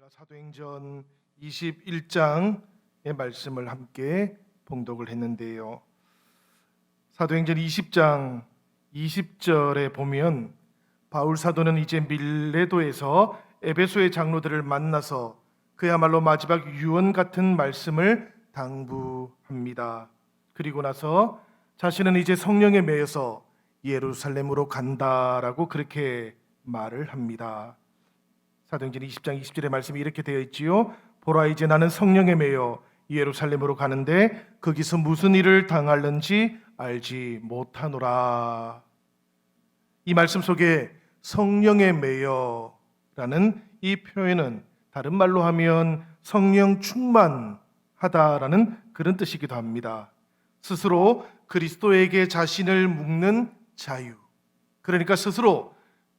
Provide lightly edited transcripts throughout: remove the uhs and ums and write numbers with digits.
우리가 사도행전 21장의 말씀을 함께 봉독을 했는데요. 사도행전 20장 20절에 보면 바울 사도는 이제 밀레도에서 에베소의 장로들을 만나서 그야말로 마지막 유언 같은 말씀을 당부합니다. 그리고 나서 자신은 이제 성령에 매여서 예루살렘으로 간다라고 그렇게 말을 합니다. 사도행전 20장 20절의 말씀이 이렇게 되어 있지요. 보라, 이제 나는 성령에 매여 예루살렘으로 가는데 거기서 무슨 일을 당할는지 알지 못하노라. 이 말씀 속에 성령에 매여라는 이 표현은 다른 말로 하면 성령 충만하다라는 그런 뜻이기도 합니다. 스스로 그리스도에게 자신을 묶는 자유, 그러니까 스스로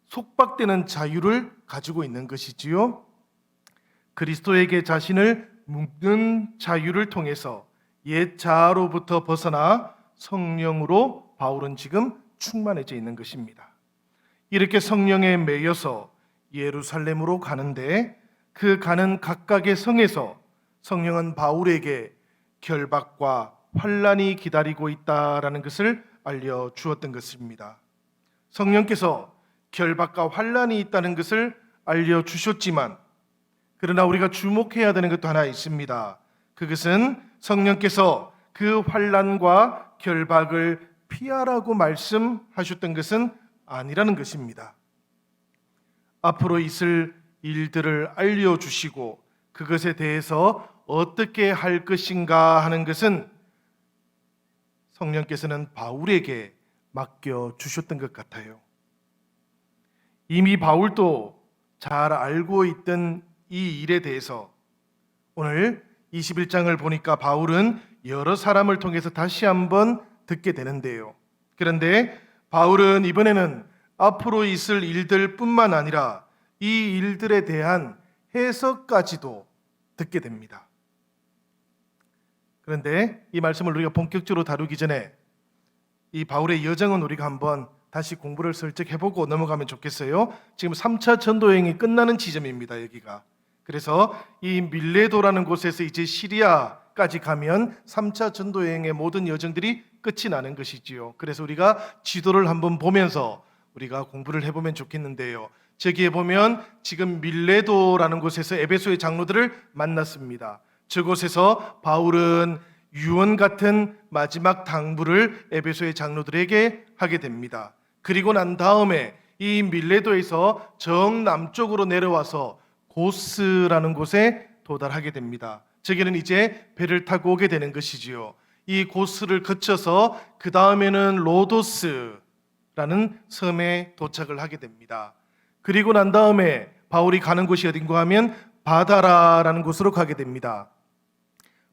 속박되는 자유를 가지고 있는 것이지요. 그리스도에게 자신을 묶는 자유를 통해서 옛 자아로부터 벗어나 성령으로 바울은 지금 충만해져 있는 것입니다. 이렇게 성령에 매여서 예루살렘으로 가는데 그 가는 각각의 성에서 성령은 바울에게 결박과 환난이 기다리고 있다라는 것을 알려주었던 것입니다. 성령께서 결박과 환난이 있다는 것을 알려주셨지만 그러나 우리가 주목해야 되는 것도 하나 있습니다. 그것은 성령께서 그 환난과 결박을 피하라고 말씀하셨던 것은 아니라는 것입니다. 앞으로 있을 일들을 알려주시고 그것에 대해서 어떻게 할 것인가 하는 것은 성령께서는 바울에게 맡겨주셨던 것 같아요. 이미 바울도 잘 알고 있던 이 일에 대해서 오늘 21장을 보니까 바울은 여러 사람을 통해서 다시 한번 듣게 되는데요. 그런데 바울은 이번에는 앞으로 있을 일들 뿐만 아니라 이 일들에 대한 해석까지도 듣게 됩니다. 그런데 이 말씀을 우리가 본격적으로 다루기 전에 이 바울의 여정은 우리가 한번 다시 공부를 슬쩍 해보고 넘어가면 좋겠어요. 지금 3차 전도여행이 끝나는 지점입니다. 여기가. 그래서 이 밀레도라는 곳에서 이제 시리아까지 가면 3차 전도여행의 모든 여정들이 끝이 나는 것이지요. 그래서 우리가 지도를 한번 보면서 우리가 공부를 해보면 좋겠는데요. 저기에 보면 지금 밀레도라는 곳에서 에베소의 장로들을 만났습니다. 저곳에서 바울은 유언 같은 마지막 당부를 에베소의 장로들에게 하게 됩니다. 그리고 난 다음에 이 밀레도에서 정남쪽으로 내려와서 고스라는 곳에 도달하게 됩니다. 저기는 이제 배를 타고 오게 되는 것이지요. 이 고스를 거쳐서 그 다음에는 로도스라는 섬에 도착을 하게 됩니다. 그리고 난 다음에 바울이 가는 곳이 어딘가 하면 바다라라는 곳으로 가게 됩니다.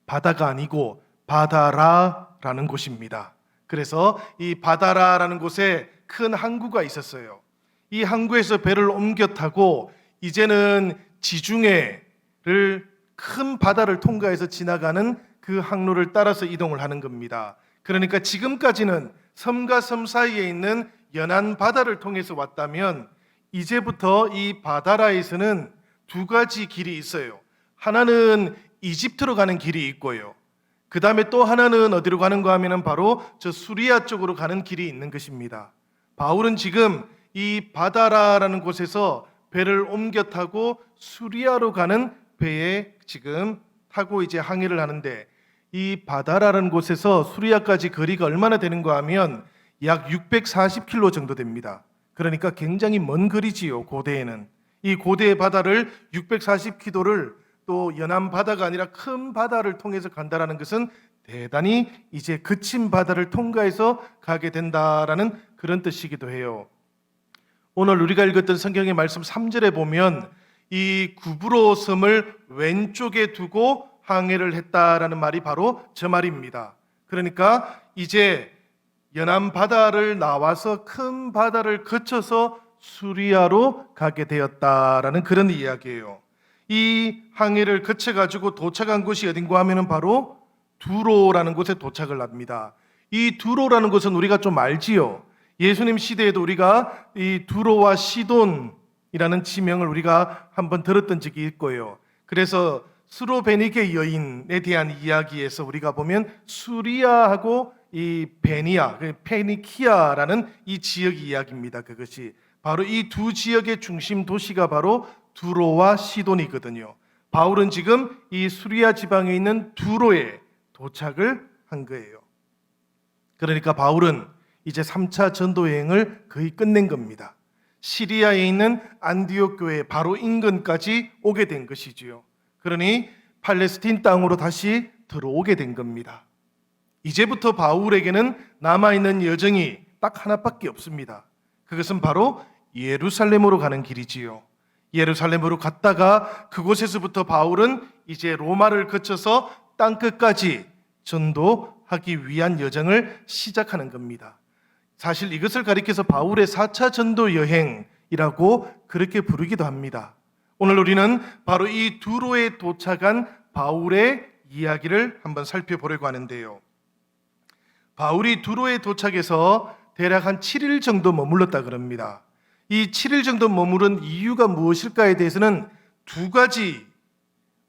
바다가 아니고 바다라라는 곳입니다. 그래서 이 바다라라는 곳에 큰 항구가 있었어요. 이 항구에서 배를 옮겨 타고 이제는 지중해를 큰 바다를 통과해서 지나가는 그 항로를 따라서 이동을 하는 겁니다. 그러니까 지금까지는 섬과 섬 사이에 있는 연안 바다를 통해서 왔다면 이제부터 이 바다라에서는 두 가지 길이 있어요. 하나는 이집트로 가는 길이 있고요. 그 다음에 또 하나는 어디로 가는가 하면 바로 저 수리아 쪽으로 가는 길이 있는 것입니다. 바울은 지금 이 바다라라는 곳에서 배를 옮겨 타고 수리아로 가는 배에 지금 타고 이제 항해를 하는데 이 바다라는 곳에서 수리아까지 거리가 얼마나 되는가 하면 약 640km 정도 됩니다. 그러니까 굉장히 먼 거리지요. 고대에는. 이 고대의 바다를 640km를 또 연안 바다가 아니라 큰 바다를 통해서 간다라는 것은 대단히 이제 거친 바다를 통과해서 가게 된다라는 그런 뜻이기도 해요. 오늘 우리가 읽었던 성경의 말씀 3절에 보면 이 구브로 섬을 왼쪽에 두고 항해를 했다라는 말이 바로 저 말입니다. 그러니까 이제 연안 바다를 나와서 큰 바다를 거쳐서 수리아로 가게 되었다라는 그런 이야기예요. 이 항해를 거쳐가지고 도착한 곳이 어딘가 하면은 바로 두로라는 곳에 도착을 합니다. 이 두로라는 곳은 우리가 좀 알지요. 예수님 시대에도 우리가 이 두로와 시돈 지명을 우리가 한번 들었던 적이 있고요. 그래서 스로베니게 여인에 대한 이야기에서 우리가 보면 수리아하고 이 베니아, 페니키아라는 이 지역 이야기입니다. 그것이 바로 이 두 지역의 중심 도시가 바로 두로와 시돈이거든요. 바울은 지금 이 수리아 지방에 있는 두로에 도착을 한 거예요. 그러니까 바울은 이제 3차 전도 여행을 거의 끝낸 겁니다. 시리아에 있는 안디옥 교회 바로 인근까지 오게 된 것이지요. 그러니 팔레스틴 땅으로 다시 들어오게 된 겁니다. 이제부터 바울에게는 남아있는 여정이 딱 하나밖에 없습니다. 그것은 바로 예루살렘으로 가는 길이지요. 예루살렘으로 갔다가 그곳에서부터 바울은 이제 로마를 거쳐서 땅끝까지 전도하기 위한 여정을 시작하는 겁니다. 사실 이것을 가리켜서 바울의 4차 전도 여행이라고 그렇게 부르기도 합니다. 오늘 우리는 바로 이 두로에 도착한 바울의 이야기를 한번 살펴보려고 하는데요. 바울이 두로에 도착해서 대략 한 7일 정도 머물렀다 그럽니다. 이 7일 정도 머무른 이유가 무엇일까에 대해서는 두 가지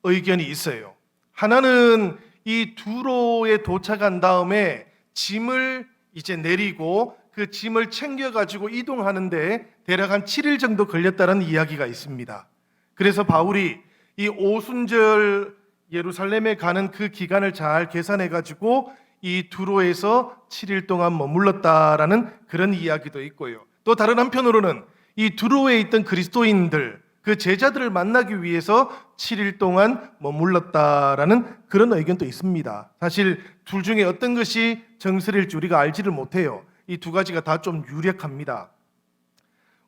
의견이 있어요. 하나는 이 두로에 도착한 다음에 짐을 이제 내리고 그 짐을 챙겨가지고 이동하는데 대략 한 7일 정도 걸렸다는 이야기가 있습니다. 그래서 바울이 이 오순절 예루살렘에 가는 그 기간을 잘 계산해가지고 이 두로에서 7일 동안 머물렀다라는 그런 이야기도 있고요. 또 다른 한편으로는 이 두로에 있던 그리스도인들, 그 제자들을 만나기 위해서 7일 동안 머물렀다라는 그런 의견도 있습니다. 사실 둘 중에 어떤 것이 정설일지 우리가 알지를 못해요. 이 두 가지가 다 좀 유력합니다.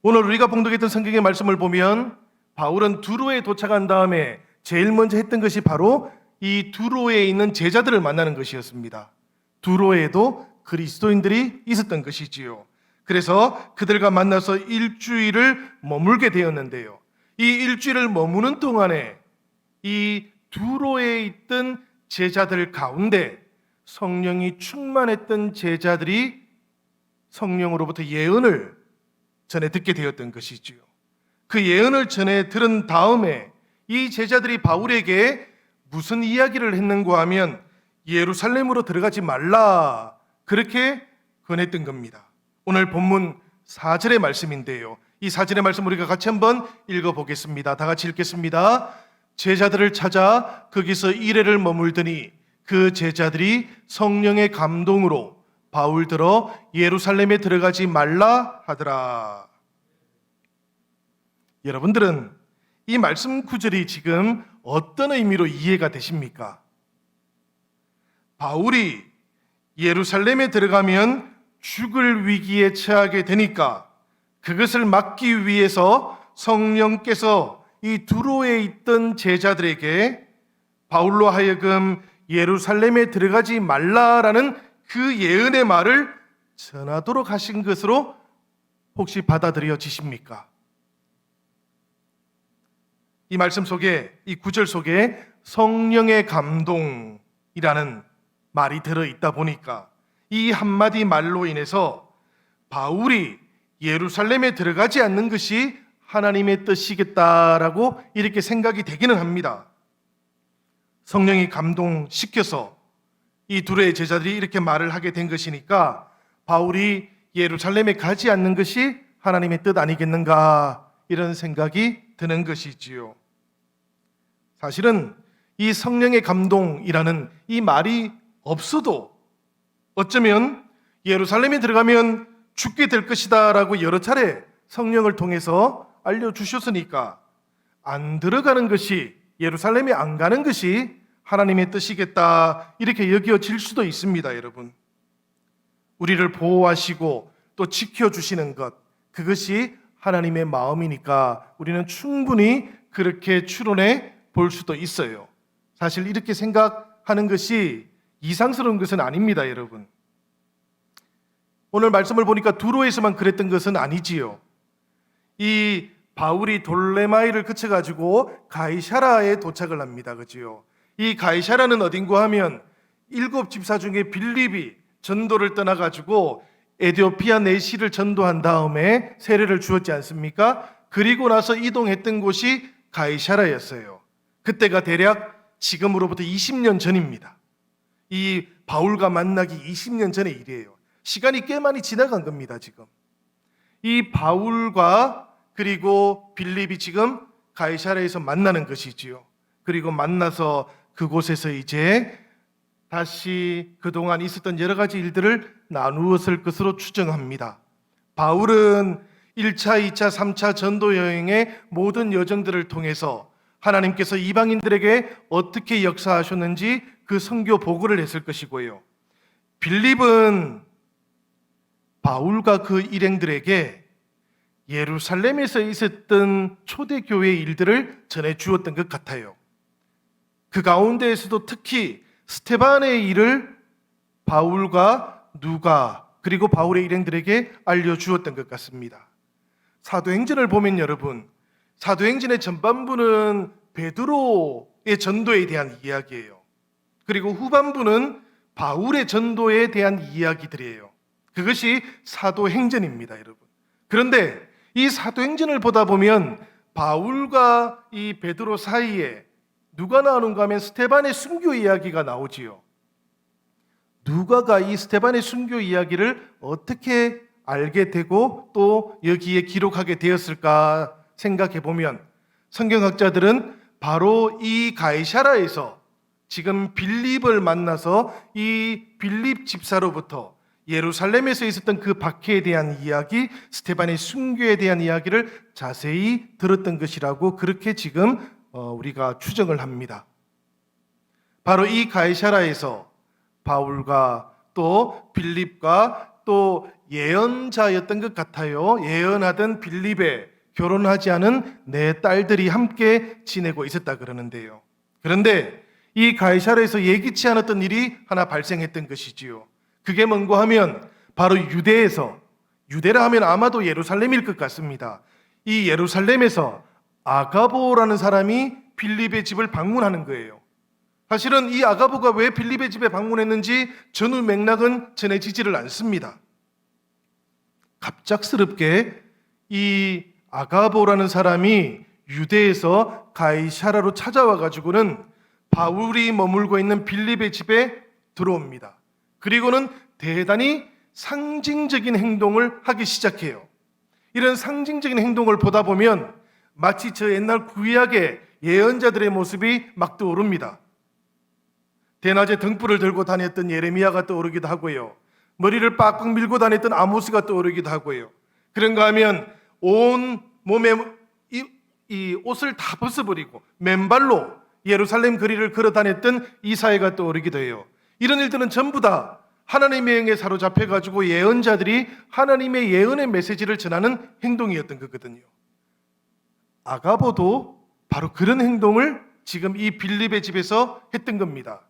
오늘 우리가 봉독했던 성경의 말씀을 보면 바울은 두로에 도착한 다음에 제일 먼저 했던 것이 바로 이 두로에 있는 제자들을 만나는 것이었습니다. 두로에도 그리스도인들이 있었던 것이지요. 그래서 그들과 만나서 일주일을 머물게 되었는데요. 이 일주일을 머무는 동안에 이 두로에 있던 제자들 가운데 성령이 충만했던 제자들이 성령으로부터 예언을 전해 듣게 되었던 것이지요. 그 예언을 전해 들은 다음에 이 제자들이 바울에게 무슨 이야기를 했는가 하면 예루살렘으로 들어가지 말라 그렇게 권했던 겁니다. 오늘 본문 4절의 말씀인데요. 이 4절의 말씀 우리가 같이 한번 읽어보겠습니다. 다 같이 읽겠습니다. 제자들을 찾아 거기서 이레를 머물더니 그 제자들이 성령의 감동으로 바울 들어 예루살렘에 들어가지 말라 하더라. 여러분들은 이 말씀 구절이 지금 어떤 의미로 이해가 되십니까? 바울이 예루살렘에 들어가면 죽을 위기에 처하게 되니까 그것을 막기 위해서 성령께서 이 두로에 있던 제자들에게 바울로 하여금 예루살렘에 들어가지 말라라는 그 예언의 말을 전하도록 하신 것으로 혹시 받아들여지십니까? 이 말씀 속에, 이 구절 속에 성령의 감동이라는 말이 들어있다 보니까 이 한마디 말로 인해서 바울이 예루살렘에 들어가지 않는 것이 하나님의 뜻이겠다라고 이렇게 생각이 되기는 합니다. 성령이 감동시켜서 이 두로의 제자들이 이렇게 말을 하게 된 것이니까 바울이 예루살렘에 가지 않는 것이 하나님의 뜻 아니겠는가 이런 생각이 드는 것이지요. 사실은 이 성령의 감동이라는 이 말이 없어도 어쩌면 예루살렘에 들어가면 죽게 될 것이다 라고 여러 차례 성령을 통해서 알려주셨으니까 안 들어가는 것이, 예루살렘에 안 가는 것이 하나님의 뜻이겠다 이렇게 여겨질 수도 있습니다. 여러분, 우리를 보호하시고 또 지켜주시는 것, 그것이 하나님의 마음이니까 우리는 충분히 그렇게 추론해 볼 수도 있어요. 사실 이렇게 생각하는 것이 이상스러운 것은 아닙니다. 여러분, 오늘 말씀을 보니까 두로에서만 그랬던 것은 아니지요. 이 바울이 돌레마이를 거쳐가지고 가이사라에 도착을 합니다. 그지요? 이 가이사라는 어딘가 하면 7 집사 중에 빌립이 전도를 떠나가지고 에디오피아 내시를 전도한 다음에 세례를 주었지 않습니까? 그리고 나서 이동했던 곳이 가이사라였어요. 그때가 대략 지금으로부터 20년 전입니다. 이 바울과 만나기 20년 전의 일이에요. 시간이 꽤 많이 지나간 겁니다, 지금. 이 바울과 그리고 빌립이 지금 가이사라에서 만나는 것이지요. 그리고 만나서 그곳에서 이제 다시 그동안 있었던 여러 가지 일들을 나누었을 것으로 추정합니다. 바울은 1차, 2차, 3차 전도 여행의 모든 여정들을 통해서 하나님께서 이방인들에게 어떻게 역사하셨는지 그 선교 보고를 했을 것이고요. 빌립은 바울과 그 일행들에게 예루살렘에서 있었던 초대교회 일들을 전해 주었던 것 같아요. 그 가운데에서도 특히 스데반의 일을 바울과 누가 그리고 바울의 일행들에게 알려주었던 것 같습니다. 사도행전을 보면 여러분, 사도행전의 전반부는 베드로의 전도에 대한 이야기예요. 그리고 후반부는 바울의 전도에 대한 이야기들이에요. 그것이 사도행전입니다, 여러분. 그런데 이 사도행전을 보다 보면 바울과 이 베드로 사이에 누가 나오는가 하면 스데반의 순교 이야기가 나오지요. 누가가 이 스데반의 순교 이야기를 어떻게 알게 되고 또 여기에 기록하게 되었을까 생각해 보면 성경학자들은 바로 이 가이사라에서 지금 빌립을 만나서 이 빌립 집사로부터 예루살렘에서 있었던 그 박해에 대한 이야기, 스데반의 순교에 대한 이야기를 자세히 들었던 것이라고 그렇게 지금 우리가 추정을 합니다. 바로 이 가이사라에서 바울과 또 빌립과 또 예언자였던 것 같아요. 예언하던 빌립에 결혼하지 않은 네 딸들이 함께 지내고 있었다 그러는데요. 그런데 이 가이사라에서 예기치 않았던 일이 하나 발생했던 것이지요. 그게 뭔가 하면 바로 유대에서, 유대라 하면 아마도 예루살렘일 것 같습니다. 이 예루살렘에서 아가보라는 사람이 빌립의 집을 방문하는 거예요. 사실은 이 아가보가 왜 빌립의 집에 방문했는지 전후 맥락은 전해지지를 않습니다. 갑작스럽게 이 아가보라는 사람이 유대에서 가이사라로 찾아와 가지고는 바울이 머물고 있는 빌립의 집에 들어옵니다. 그리고는 대단히 상징적인 행동을 하기 시작해요. 이런 상징적인 행동을 보다 보면 마치 저 옛날 구약의 예언자들의 모습이 막 떠오릅니다. 대낮에 등불을 들고 다녔던 예레미야가 떠오르기도 하고요. 머리를 빡빡 밀고 다녔던 아모스가 떠오르기도 하고요. 그런가 하면 온 몸에 이 옷을 다 벗어버리고 맨발로 예루살렘 거리를 걸어 다녔던 이사야가 떠오르기도 해요. 이런 일들은 전부 다 하나님의 영에 사로잡혀가지고 예언자들이 하나님의 예언의 메시지를 전하는 행동이었던 거거든요. 아가보도 바로 그런 행동을 지금 이 빌립의 집에서 했던 겁니다.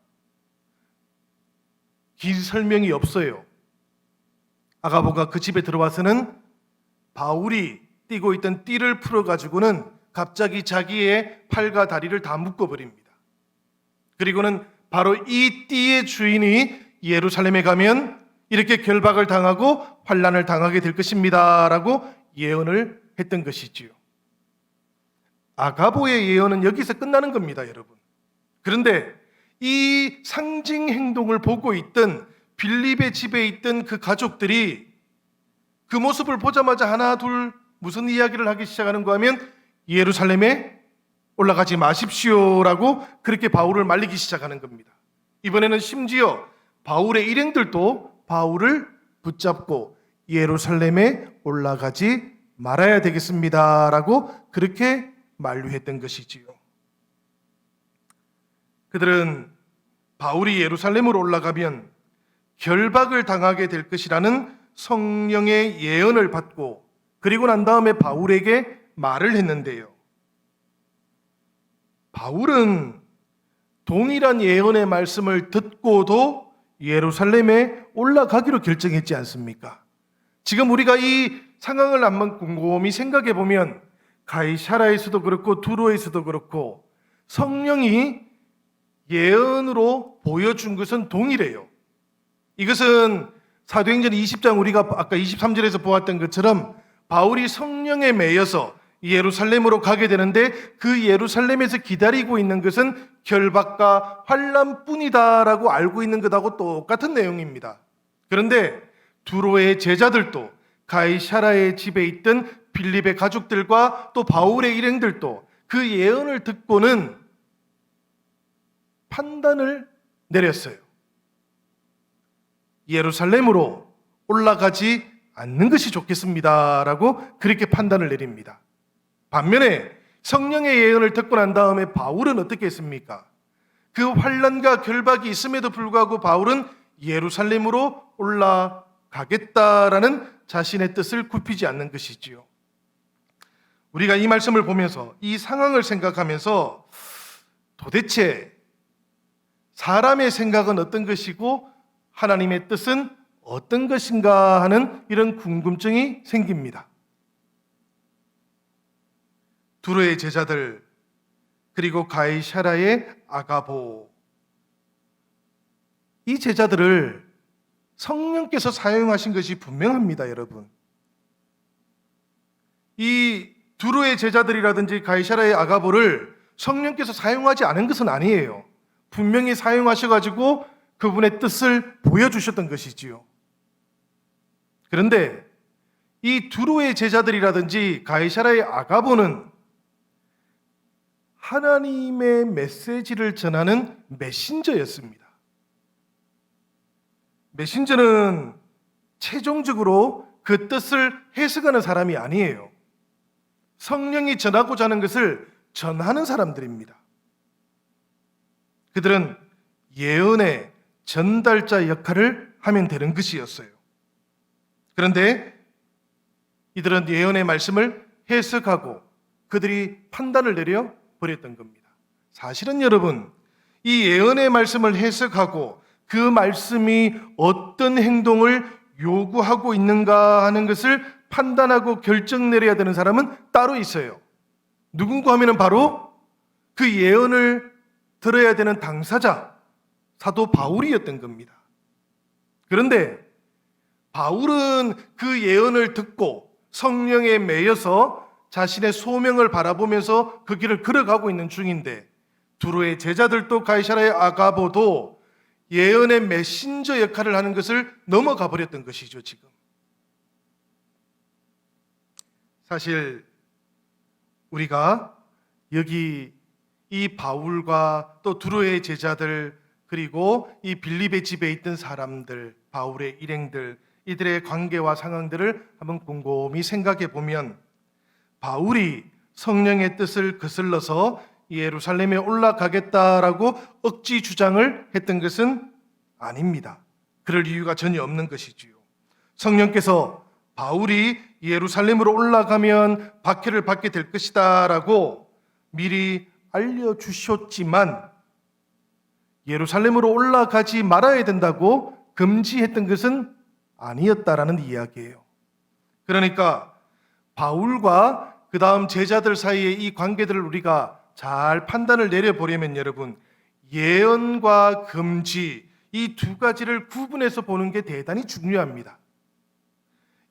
긴 설명이 없어요. 아가보가 그 집에 들어와서는 바울이 띠고 있던 띠를 풀어가지고는 갑자기 자기의 팔과 다리를 다 묶어버립니다. 그리고는 바로 이 띠의 주인이 예루살렘에 가면 이렇게 결박을 당하고 환난을 당하게 될 것입니다 라고 예언을 했던 것이지요. 아가보의 예언은 여기서 끝나는 겁니다, 여러분. 그런데 이 상징 행동을 보고 있던 빌립의 집에 있던 그 가족들이 그 모습을 보자마자 하나 둘 무슨 이야기를 하기 시작하는가 하면 예루살렘에 올라가지 마십시오라고 그렇게 바울을 말리기 시작하는 겁니다. 이번에는 심지어 바울의 일행들도 바울을 붙잡고 예루살렘에 올라가지 말아야 되겠습니다라고 그렇게 만류했던 것이지요. 그들은 바울이 예루살렘으로 올라가면 결박을 당하게 될 것이라는 성령의 예언을 받고 그리고 난 다음에 바울에게 말을 했는데요. 바울은 동일한 예언의 말씀을 듣고도 예루살렘에 올라가기로 결정했지 않습니까? 지금 우리가 이 상황을 한번 곰곰이 생각해 보면 가이사라에서도 그렇고 두로에서도 그렇고 성령이 예언으로 보여준 것은 동일해요. 이것은 사도행전 20장 우리가 아까 23절에서 보았던 것처럼 바울이 성령에 매여서 예루살렘으로 가게 되는데 그 예루살렘에서 기다리고 있는 것은 결박과 환난뿐이다라고 알고 있는 것하고 똑같은 내용입니다. 그런데 두로의 제자들도 가이사라의 집에 있던 빌립의 가족들과 또 바울의 일행들도 그 예언을 듣고는 판단을 내렸어요. 예루살렘으로 올라가지 않는 것이 좋겠습니다라고 그렇게 판단을 내립니다. 반면에 성령의 예언을 듣고 난 다음에 바울은 어떻게 했습니까? 그 환난과 결박이 있음에도 불구하고 바울은 예루살렘으로 올라가겠다라는 자신의 뜻을 굽히지 않는 것이지요. 우리가 이 말씀을 보면서 이 상황을 생각하면서 도대체 사람의 생각은 어떤 것이고 하나님의 뜻은 어떤 것인가 하는 이런 궁금증이 생깁니다. 두로의 제자들 그리고 가이사라의 아가보, 이 제자들을 성령께서 사용하신 것이 분명합니다, 여러분. 이 두로의 제자들이라든지 가이사라의 아가보를 성령께서 사용하지 않은 것은 아니에요. 분명히 사용하셔가지고 그분의 뜻을 보여주셨던 것이지요. 그런데 이 두로의 제자들이라든지 가이사라의 아가보는 하나님의 메시지를 전하는 메신저였습니다. 메신저는 최종적으로 그 뜻을 해석하는 사람이 아니에요. 성령이 전하고자 하는 것을 전하는 사람들입니다. 그들은 예언의 전달자 역할을 하면 되는 것이었어요. 그런데 이들은 예언의 말씀을 해석하고 그들이 판단을 내려 버렸던 겁니다. 사실은 여러분, 이 예언의 말씀을 해석하고 그 말씀이 어떤 행동을 요구하고 있는가 하는 것을 판단하고 결정 내려야 되는 사람은 따로 있어요. 누군가 하면은 바로 그 예언을 들어야 되는 당사자, 사도 바울이었던 겁니다. 그런데 바울은 그 예언을 듣고 성령에 매여서 자신의 소명을 바라보면서 그 길을 걸어가고 있는 중인데, 두로의 제자들도 가이사라의 아가보도 예언의 메신저 역할을 하는 것을 넘어가 버렸던 것이죠. 지금 사실 우리가 여기 이 바울과 또 두로의 제자들 그리고 이 빌립의 집에 있던 사람들, 바울의 일행들, 이들의 관계와 상황들을 한번 곰곰이 생각해 보면, 바울이 성령의 뜻을 거슬러서 예루살렘에 올라가겠다라고 억지 주장을 했던 것은 아닙니다. 그럴 이유가 전혀 없는 것이지요. 성령께서 바울이 예루살렘으로 올라가면 박해를 받게 될 것이다라고 미리 알려주셨지만 예루살렘으로 올라가지 말아야 된다고 금지했던 것은 아니었다라는 이야기예요. 그러니까 바울과 그 다음 제자들 사이의 이 관계들을 우리가 잘 판단을 내려보려면 여러분, 예언과 금지 이 두 가지를 구분해서 보는 게 대단히 중요합니다.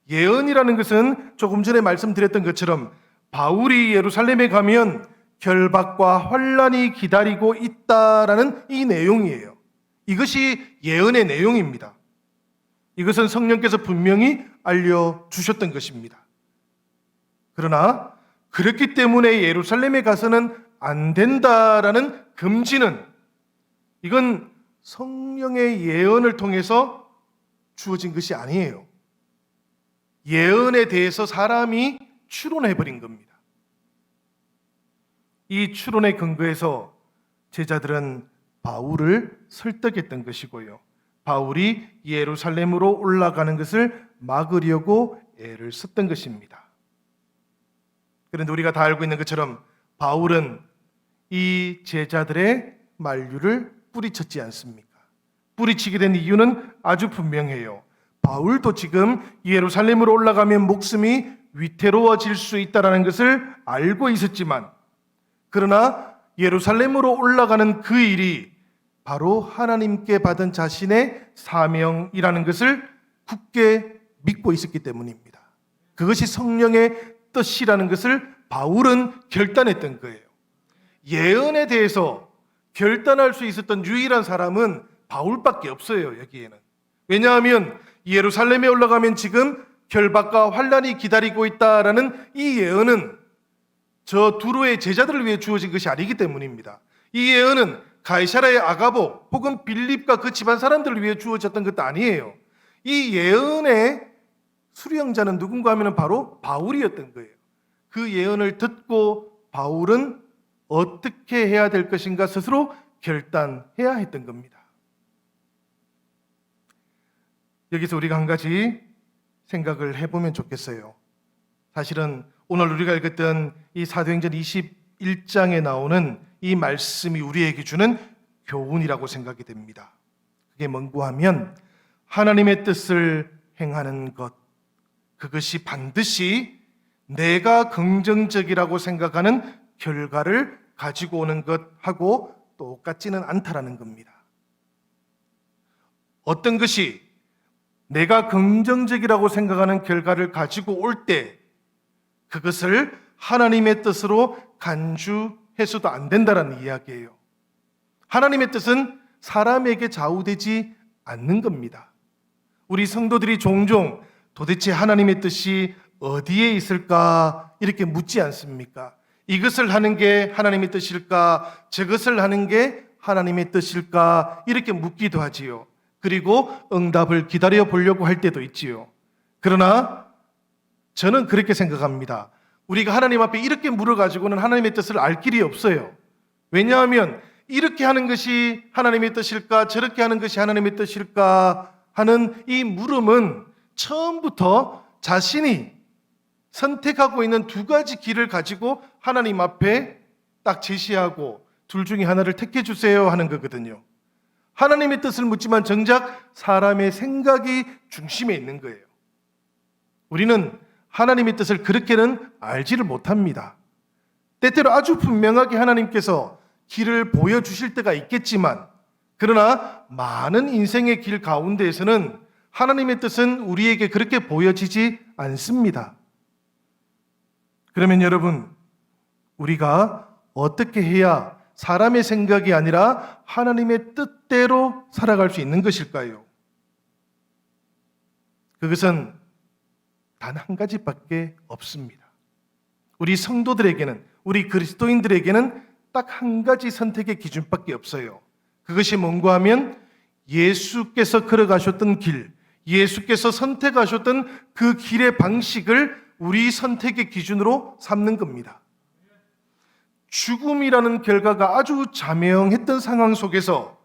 예언이라는 것은 조금 전에 말씀드렸던 것처럼 바울이 예루살렘에 가면 결박과 환난이 기다리고 있다라는 이 내용이에요. 이것이 예언의 내용입니다. 이것은 성령께서 분명히 알려주셨던 것입니다. 그러나 그렇기 때문에 예루살렘에 가서는 안 된다라는 금지는, 이건 성령의 예언을 통해서 주어진 것이 아니에요. 예언에 대해서 사람이 추론해버린 겁니다. 이 추론의 근거에서 제자들은 바울을 설득했던 것이고요, 바울이 예루살렘으로 올라가는 것을 막으려고 애를 썼던 것입니다. 그런데 우리가 다 알고 있는 것처럼 바울은 이 제자들의 만류를 뿌리쳤지 않습니까? 뿌리치게 된 이유는 아주 분명해요. 바울도 지금 예루살렘으로 올라가면 목숨이 위태로워질 수 있다는 것을 알고 있었지만, 그러나 예루살렘으로 올라가는 그 일이 바로 하나님께 받은 자신의 사명이라는 것을 굳게 믿고 있었기 때문입니다. 그것이 성령의 뜻이라는 것을 바울은 결단했던 거예요. 예언에 대해서 결단할 수 있었던 유일한 사람은 바울밖에 없어요, 여기에는. 왜냐하면 예루살렘에 올라가면 지금 결박과 환란이 기다리고 있다라는 이 예언은 저 두로의 제자들을 위해 주어진 것이 아니기 때문입니다. 이 예언은 가이사라의 아가보 혹은 빌립과 그 집안 사람들을 위해 주어졌던 것도 아니에요. 이 예언의 수령자는 누군가 하면 바로 바울이었던 거예요. 그 예언을 듣고 바울은 어떻게 해야 될 것인가 스스로 결단해야 했던 겁니다. 여기서 우리가 한 가지 생각을 해보면 좋겠어요. 사실은 오늘 우리가 읽었던 이 사도행전 21장에 나오는 이 말씀이 우리에게 주는 교훈이라고 생각이 됩니다. 그게 뭔고 하면 하나님의 뜻을 행하는 것, 그것이 반드시 내가 긍정적이라고 생각하는 결과를 가지고 오는 것하고 똑같지는 않다라는 겁니다. 어떤 것이 내가 긍정적이라고 생각하는 결과를 가지고 올 때 그것을 하나님의 뜻으로 간주해서도 안 된다는 이야기예요. 하나님의 뜻은 사람에게 좌우되지 않는 겁니다. 우리 성도들이 종종 도대체 하나님의 뜻이 어디에 있을까 이렇게 묻지 않습니까? 이것을 하는 게 하나님의 뜻일까? 저것을 하는 게 하나님의 뜻일까? 이렇게 묻기도 하지요. 그리고 응답을 기다려 보려고 할 때도 있지요. 그러나 저는 그렇게 생각합니다. 우리가 하나님 앞에 이렇게 물어가지고는 하나님의 뜻을 알 길이 없어요. 왜냐하면 이렇게 하는 것이 하나님의 뜻일까? 저렇게 하는 것이 하나님의 뜻일까? 하는 이 물음은 처음부터 자신이 선택하고 있는 두 가지 길을 가지고 하나님 앞에 딱 제시하고 둘 중에 하나를 택해 주세요 하는 거거든요. 하나님의 뜻을 묻지만 정작 사람의 생각이 중심에 있는 거예요. 우리는 하나님의 뜻을 그렇게는 알지를 못합니다. 때때로 아주 분명하게 하나님께서 길을 보여주실 때가 있겠지만 그러나 많은 인생의 길 가운데에서는 하나님의 뜻은 우리에게 그렇게 보여지지 않습니다. 그러면 여러분, 우리가 어떻게 해야 사람의 생각이 아니라 하나님의 뜻대로 살아갈 수 있는 것일까요? 그것은 단 한 가지밖에 없습니다. 우리 성도들에게는, 우리 그리스도인들에게는 딱 한 가지 선택의 기준밖에 없어요. 그것이 뭔가 하면 예수께서 걸어가셨던 길, 예수께서 선택하셨던 그 길의 방식을 우리 선택의 기준으로 삼는 겁니다. 죽음이라는 결과가 아주 자명했던 상황 속에서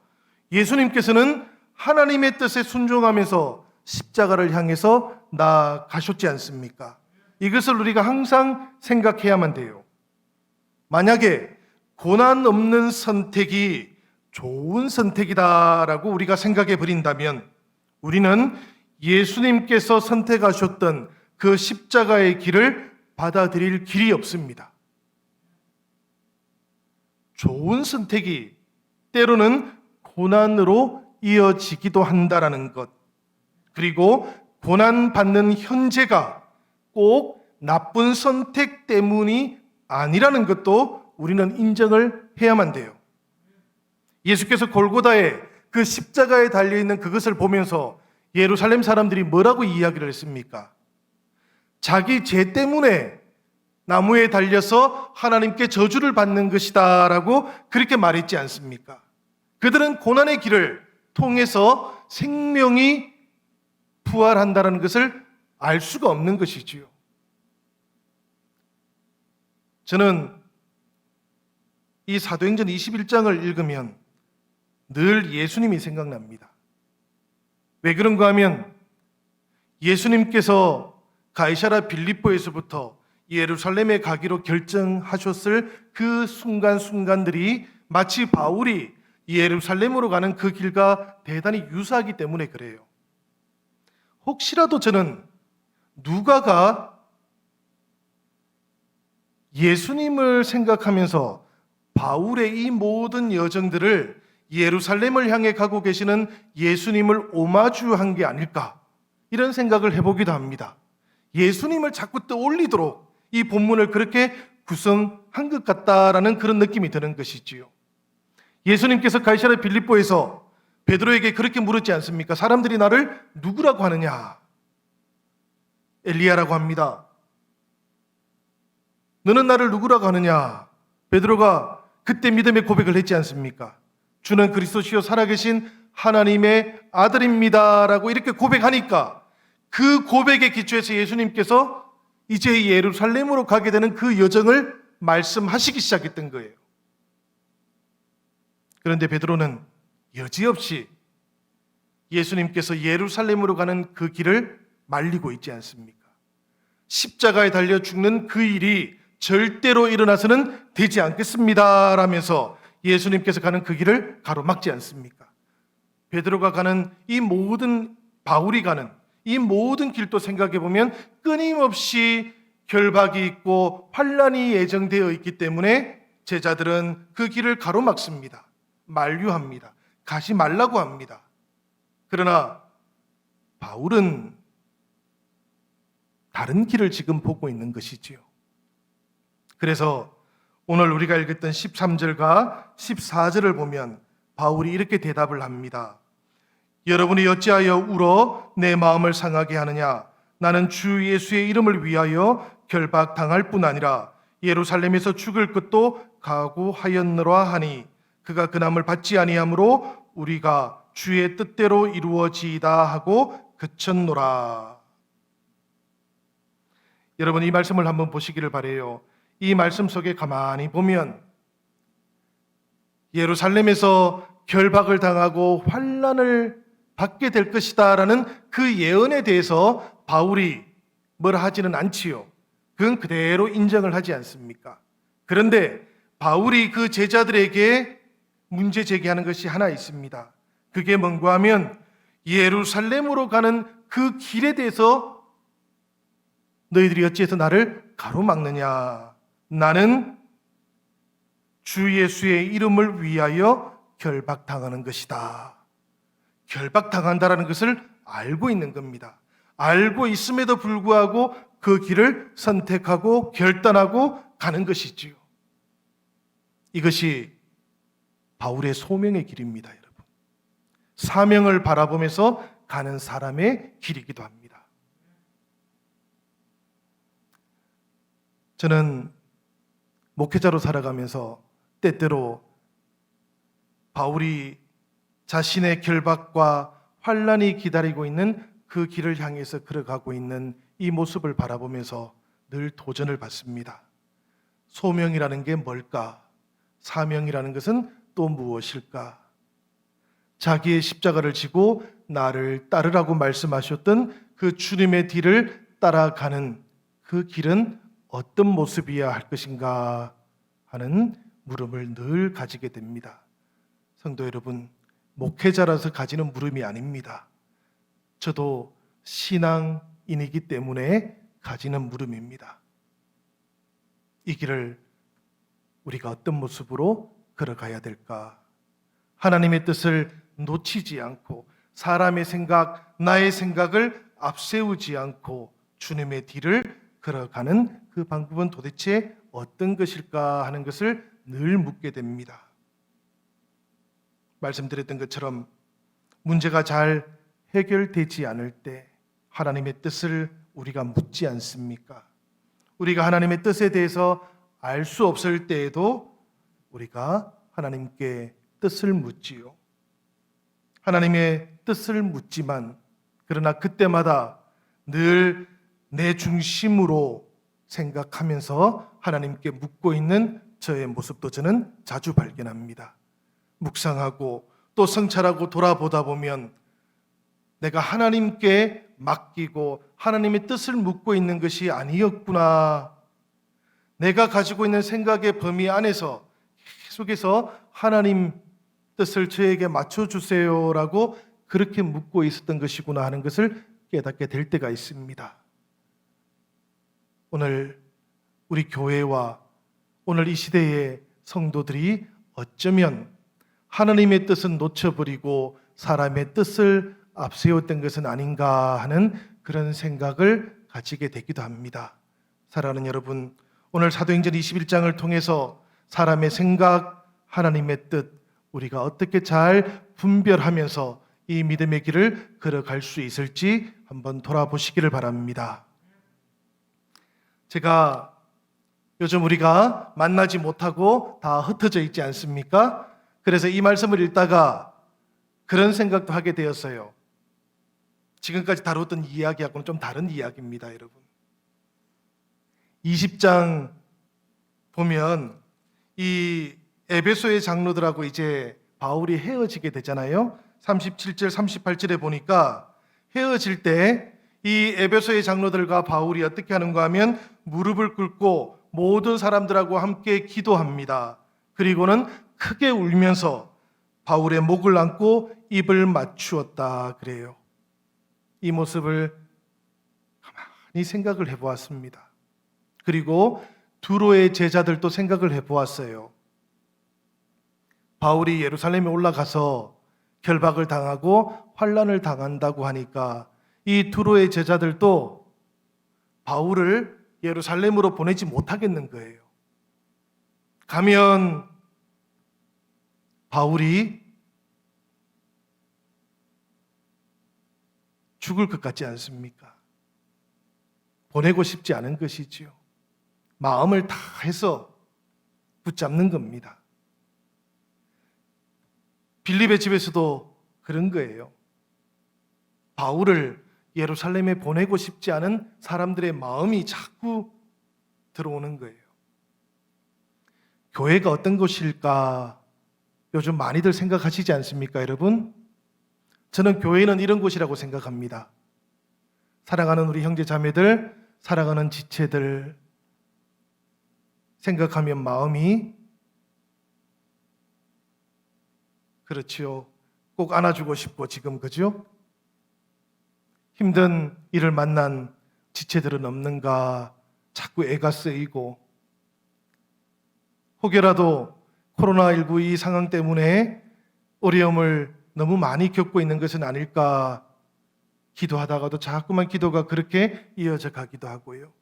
예수님께서는 하나님의 뜻에 순종하면서 십자가를 향해서 나아가셨지 않습니까? 이것을 우리가 항상 생각해야만 돼요. 만약에 고난 없는 선택이 좋은 선택이다라고 우리가 생각해 버린다면 우리는 예수님께서 선택하셨던 그 십자가의 길을 받아들일 길이 없습니다. 좋은 선택이 때로는 고난으로 이어지기도 한다라는 것, 그리고 고난받는 현재가 꼭 나쁜 선택 때문이 아니라는 것도 우리는 인정을 해야만 돼요. 예수께서 골고다에 그 십자가에 달려있는 그것을 보면서 예루살렘 사람들이 뭐라고 이야기를 했습니까? 자기 죄 때문에 나무에 달려서 하나님께 저주를 받는 것이다 라고 그렇게 말했지 않습니까? 그들은 고난의 길을 통해서 생명이 부활한다는 것을 알 수가 없는 것이지요. 저는 이 사도행전 21장을 읽으면 늘 예수님이 생각납니다. 왜 그런가 하면 예수님께서 가이사라 빌립보에서부터 예루살렘에 가기로 결정하셨을 그 순간순간들이 마치 바울이 예루살렘으로 가는 그 길과 대단히 유사하기 때문에 그래요. 혹시라도 저는 누가가 예수님을 생각하면서 바울의 이 모든 여정들을 예루살렘을 향해 가고 계시는 예수님을 오마주한 게 아닐까 이런 생각을 해보기도 합니다. 예수님을 자꾸 떠올리도록 이 본문을 그렇게 구성한 것 같다라는 그런 느낌이 드는 것이지요. 예수님께서 가이사랴 빌립보에서 베드로에게 그렇게 물었지 않습니까? 사람들이 나를 누구라고 하느냐? 엘리야라고 합니다. 너는 나를 누구라고 하느냐? 베드로가 그때 믿음의 고백을 했지 않습니까? 주는 그리스도시요 살아계신 하나님의 아들입니다라고 이렇게 고백하니까 그 고백에 기초해서 예수님께서 이제 예루살렘으로 가게 되는 그 여정을 말씀하시기 시작했던 거예요. 그런데 베드로는 여지없이 예수님께서 예루살렘으로 가는 그 길을 말리고 있지 않습니까? 십자가에 달려 죽는 그 일이 절대로 일어나서는 되지 않겠습니다 라면서 예수님께서 가는 그 길을 가로막지 않습니까? 베드로가 가는 이 모든, 바울이 가는 이 모든 길도 생각해 보면 끊임없이 결박이 있고 환란이 예정되어 있기 때문에 제자들은 그 길을 가로막습니다. 만류합니다. 가지 말라고 합니다. 그러나 바울은 다른 길을 지금 보고 있는 것이지요. 그래서 오늘 우리가 읽었던 13절과 14절을 보면 바울이 이렇게 대답을 합니다. 여러분이 어찌하여 울어 내 마음을 상하게 하느냐? 나는 주 예수의 이름을 위하여 결박당할 뿐 아니라 예루살렘에서 죽을 것도 각오하였노라 하니 그가 그 남을 받지 아니하므로 우리가 주의 뜻대로 이루어지이다 하고 그쳤노라. 여러분 이 말씀을 한번 보시기를 바라요. 이 말씀 속에 가만히 보면 예루살렘에서 결박을 당하고 환난을 받게 될 것이다라는 그 예언에 대해서 바울이 뭐라 하지는 않지요. 그건 그대로 인정을 하지 않습니까? 그런데 바울이 그 제자들에게 문제 제기하는 것이 하나 있습니다. 그게 뭔가 하면 예루살렘으로 가는 그 길에 대해서 너희들이 어찌해서 나를 가로막느냐? 나는 주 예수의 이름을 위하여 결박당하는 것이다. 결박당한다라는 것을 알고 있는 겁니다. 알고 있음에도 불구하고 그 길을 선택하고 결단하고 가는 것이지요. 이것이 바울의 소명의 길입니다, 여러분. 사명을 바라보면서 가는 사람의 길이기도 합니다. 저는 목회자로 살아가면서 때때로 바울이 자신의 결박과 환난이 기다리고 있는 그 길을 향해서 걸어가고 있는 이 모습을 바라보면서 늘 도전을 받습니다. 소명이라는 게 뭘까? 사명이라는 것은 또 무엇일까? 자기의 십자가를 지고 나를 따르라고 말씀하셨던 그 주님의 뒤를 따라가는 그 길은 어떤 모습이어야 할 것인가 하는 물음을 늘 가지게 됩니다. 성도 여러분, 목회자라서 가지는 물음이 아닙니다. 저도 신앙인이기 때문에 가지는 물음입니다. 이 길을 우리가 어떤 모습으로 걸어가야 될까? 하나님의 뜻을 놓치지 않고 사람의 생각, 나의 생각을 앞세우지 않고 주님의 뒤를 걸어가는 그 방법은 도대체 어떤 것일까 하는 것을 늘 묻게 됩니다. 말씀드렸던 것처럼 문제가 잘 해결되지 않을 때 하나님의 뜻을 우리가 묻지 않습니까? 우리가 하나님의 뜻에 대해서 알 수 없을 때에도 우리가 하나님께 뜻을 묻지요. 하나님의 뜻을 묻지만 그러나 그때마다 늘 내 중심으로 생각하면서 하나님께 묻고 있는 저의 모습도 저는 자주 발견합니다. 묵상하고 또 성찰하고 돌아보다 보면 내가 하나님께 맡기고 하나님의 뜻을 묻고 있는 것이 아니었구나. 내가 가지고 있는 생각의 범위 안에서 계속해서 하나님 뜻을 저에게 맞춰주세요라고 그렇게 묻고 있었던 것이구나 하는 것을 깨닫게 될 때가 있습니다. 오늘 우리 교회와 오늘 이 시대의 성도들이 어쩌면 하나님의 뜻은 놓쳐버리고 사람의 뜻을 앞세웠던 것은 아닌가 하는 그런 생각을 가지게 되기도 합니다. 사랑하는 여러분, 오늘 사도행전 21장을 통해서 사람의 생각, 하나님의 뜻, 우리가 어떻게 잘 분별하면서 이 믿음의 길을 걸어갈 수 있을지 한번 돌아보시기를 바랍니다. 제가 요즘 우리가 만나지 못하고 다 흩어져 있지 않습니까? 그래서 이 말씀을 읽다가 그런 생각도 하게 되었어요. 지금까지 다뤘던 이야기하고는 좀 다른 이야기입니다, 여러분. 20장 보면 이 에베소의 장로들하고 이제 바울이 헤어지게 되잖아요. 37절, 38절에 보니까 헤어질 때 이 에베소의 장로들과 바울이 어떻게 하는가 하면 무릎을 꿇고 모든 사람들하고 함께 기도합니다. 그리고는 크게 울면서 바울의 목을 안고 입을 맞추었다 그래요. 이 모습을 가만히 생각을 해보았습니다. 그리고 두로의 제자들도 생각을 해보았어요. 바울이 예루살렘에 올라가서 결박을 당하고 환난을 당한다고 하니까 이 두로의 제자들도 바울을 예루살렘으로 보내지 못하겠는 거예요. 가면 바울이 죽을 것 같지 않습니까? 보내고 싶지 않은 것이지요. 마음을 다 해서 붙잡는 겁니다. 빌립의 집에서도 그런 거예요. 바울을 예루살렘에 보내고 싶지 않은 사람들의 마음이 자꾸 들어오는 거예요. 교회가 어떤 곳일까? 요즘 많이들 생각하시지 않습니까, 여러분? 저는 교회는 이런 곳이라고 생각합니다. 사랑하는 우리 형제 자매들, 사랑하는 지체들 생각하면 마음이 그렇지요. 꼭 안아주고 싶고 지금 그죠? 힘든 일을 만난 지체들은 없는가 자꾸 애가 쓰이고 혹여라도 코로나19 이 상황 때문에 어려움을 너무 많이 겪고 있는 것은 아닐까 기도하다가도 자꾸만 기도가 그렇게 이어져 가기도 하고요.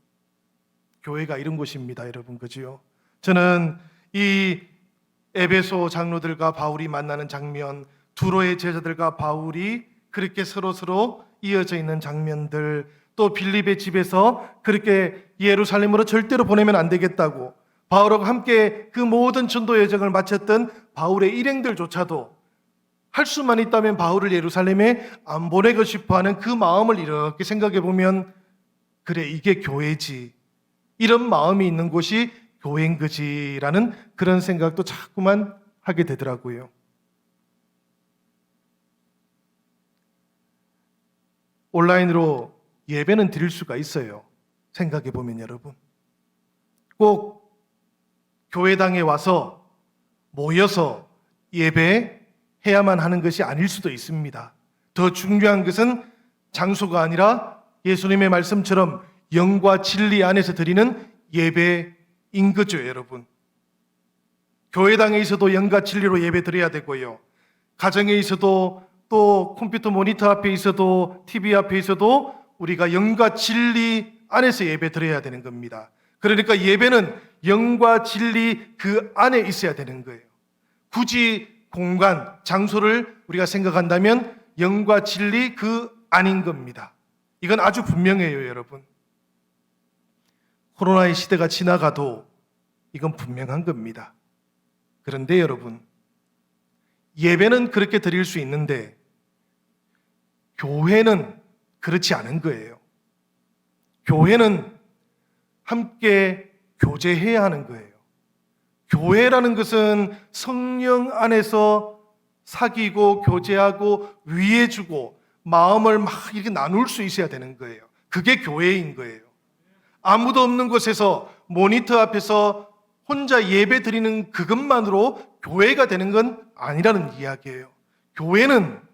교회가 이런 곳입니다, 여러분, 그죠? 저는 이 에베소 장로들과 바울이 만나는 장면, 두로의 제자들과 바울이 그렇게 서로 이어져 있는 장면들, 또 빌립의 집에서 그렇게 예루살렘으로 절대로 보내면 안 되겠다고 바울과 함께 그 모든 전도 여정을 마쳤던 바울의 일행들조차도 할 수만 있다면 바울을 예루살렘에 안 보내고 싶어하는 그 마음을 이렇게 생각해 보면 그래, 이게 교회지, 이런 마음이 있는 곳이 교회인 거지라는 그런 생각도 자꾸만 하게 되더라고요. 온라인으로 예배는 드릴 수가 있어요. 생각해 보면 여러분, 꼭 교회당에 와서 모여서 예배해야만 하는 것이 아닐 수도 있습니다. 더 중요한 것은 장소가 아니라 예수님의 말씀처럼 영과 진리 안에서 드리는 예배인 거죠, 여러분. 교회당에 있어도 영과 진리로 예배 드려야 되고요. 가정에 있어도 또 컴퓨터 모니터 앞에 있어도 TV 앞에 있어도 우리가 영과 진리 안에서 예배 드려야 되는 겁니다. 그러니까 예배는 영과 진리 그 안에 있어야 되는 거예요. 굳이 공간, 장소를 우리가 생각한다면 영과 진리 그 안인 겁니다. 이건 아주 분명해요, 여러분. 코로나의 시대가 지나가도 이건 분명한 겁니다. 그런데 여러분, 예배는 그렇게 드릴 수 있는데 교회는 그렇지 않은 거예요. 교회는 함께 교제해야 하는 거예요. 교회라는 것은 성령 안에서 사귀고 교제하고 위해주고 마음을 막 이렇게 나눌 수 있어야 되는 거예요. 그게 교회인 거예요. 아무도 없는 곳에서 모니터 앞에서 혼자 예배 드리는 그것만으로 교회가 되는 건 아니라는 이야기예요. 교회는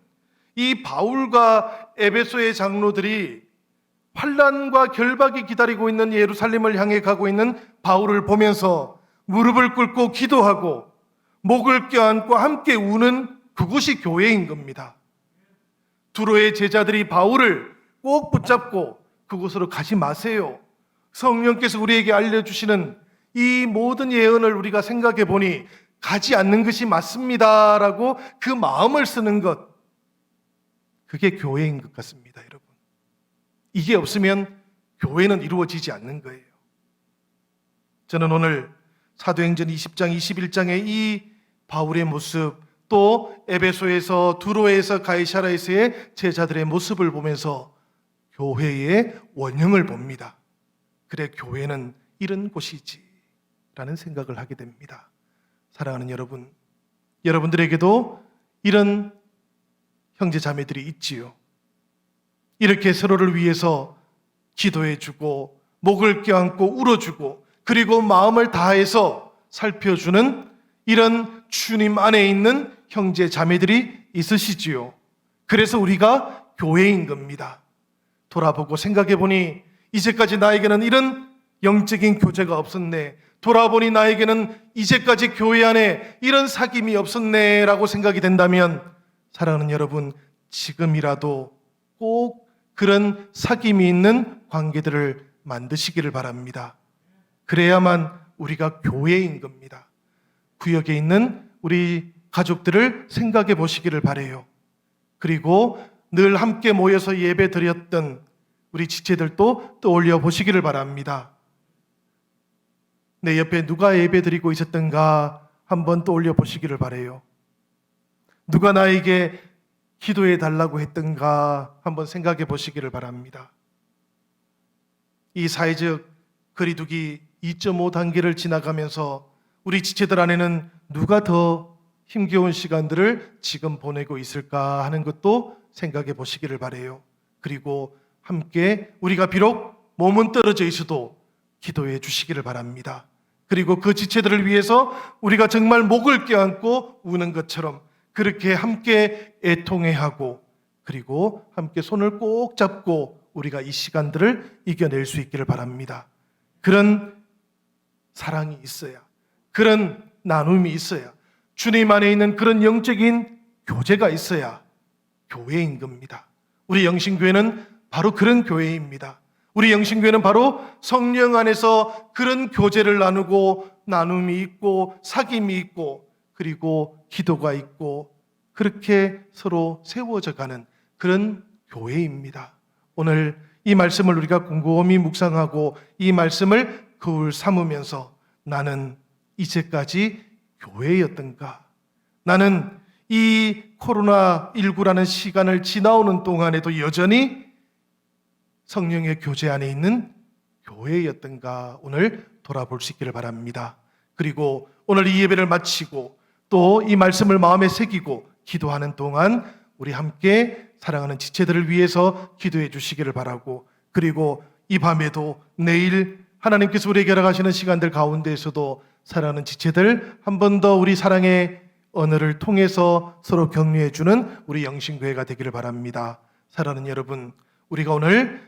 이 바울과 에베소의 장로들이 환난과 결박이 기다리고 있는 예루살렘을 향해 가고 있는 바울을 보면서 무릎을 꿇고 기도하고 목을 껴안고 함께 우는 그곳이 교회인 겁니다. 두로의 제자들이 바울을 꼭 붙잡고 그곳으로 가지 마세요. 성령께서 우리에게 알려주시는 이 모든 예언을 우리가 생각해 보니 가지 않는 것이 맞습니다라고 그 마음을 쓰는 것, 그게 교회인 것 같습니다, 여러분. 이게 없으면 교회는 이루어지지 않는 거예요. 저는 오늘 사도행전 20장, 21장의 이 바울의 모습, 또 에베소에서, 두로에서, 가이사라에서의 제자들의 모습을 보면서 교회의 원형을 봅니다. 그래, 교회는 이런 곳이지 라는 생각을 하게 됩니다. 사랑하는 여러분, 여러분들에게도 이런 형제 자매들이 있지요. 이렇게 서로를 위해서 기도해주고 목을 껴안고 울어주고 그리고 마음을 다해서 살펴주는 이런 주님 안에 있는 형제 자매들이 있으시지요. 그래서 우리가 교회인 겁니다. 돌아보고 생각해보니 이제까지 나에게는 이런 영적인 교제가 없었네, 돌아보니 나에게는 이제까지 교회 안에 이런 사귐이 없었네 라고 생각이 된다면, 사랑하는 여러분, 지금이라도 꼭 그런 사귐이 있는 관계들을 만드시기를 바랍니다. 그래야만 우리가 교회인 겁니다. 구역에 있는 우리 가족들을 생각해 보시기를 바라요. 그리고 늘 함께 모여서 예배 드렸던 우리 지체들도 떠올려 보시기를 바랍니다. 내 옆에 누가 예배 드리고 있었던가 한번 떠올려 보시기를 바라요. 누가 나에게 기도해 달라고 했던가 한번 생각해 보시기를 바랍니다. 이 사회적 거리두기 2.5 단계를 지나가면서 우리 지체들 안에는 누가 더 힘겨운 시간들을 지금 보내고 있을까 하는 것도 생각해 보시기를 바라요. 그리고 함께 우리가 비록 몸은 떨어져 있어도 기도해 주시기를 바랍니다. 그리고 그 지체들을 위해서 우리가 정말 목을 껴안고 우는 것처럼 그렇게 함께 애통해하고 그리고 함께 손을 꼭 잡고 우리가 이 시간들을 이겨낼 수 있기를 바랍니다. 그런 사랑이 있어야, 그런 나눔이 있어야, 주님 안에 있는 그런 영적인 교제가 있어야 교회인 겁니다. 우리 영신교회는 바로 그런 교회입니다. 우리 영신교회는 바로 성령 안에서 그런 교제를 나누고 나눔이 있고 사귐이 있고 그리고 기도가 있고 그렇게 서로 세워져 가는 그런 교회입니다. 오늘 이 말씀을 우리가 곰곰이 묵상하고 이 말씀을 거울 삼으면서 나는 이제까지 교회였던가? 나는 이 코로나19라는 시간을 지나오는 동안에도 여전히 성령의 교제 안에 있는 교회였던가? 오늘 돌아볼 수 있기를 바랍니다. 그리고 오늘 이 예배를 마치고 또 이 말씀을 마음에 새기고 기도하는 동안 우리 함께 사랑하는 지체들을 위해서 기도해 주시기를 바라고, 그리고 이 밤에도 내일 하나님께서 우리에게 허락하시는 시간들 가운데에서도 사랑하는 지체들 한 번 더 우리 사랑의 언어를 통해서 서로 격려해 주는 우리 영신교회가 되기를 바랍니다. 사랑하는 여러분, 우리가 오늘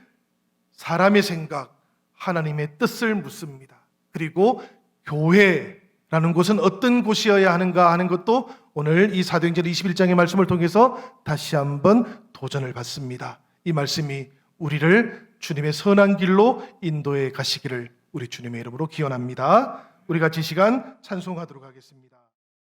사람의 생각, 하나님의 뜻을 묻습니다. 그리고 교회라는 곳은 어떤 곳이어야 하는가 하는 것도 오늘 이 사도행전 21장의 말씀을 통해서 다시 한번 도전을 받습니다. 이 말씀이 우리를 주님의 선한 길로 인도해 가시기를 우리 주님의 이름으로 기원합니다. 우리 같이 이 시간 찬송하도록 하겠습니다.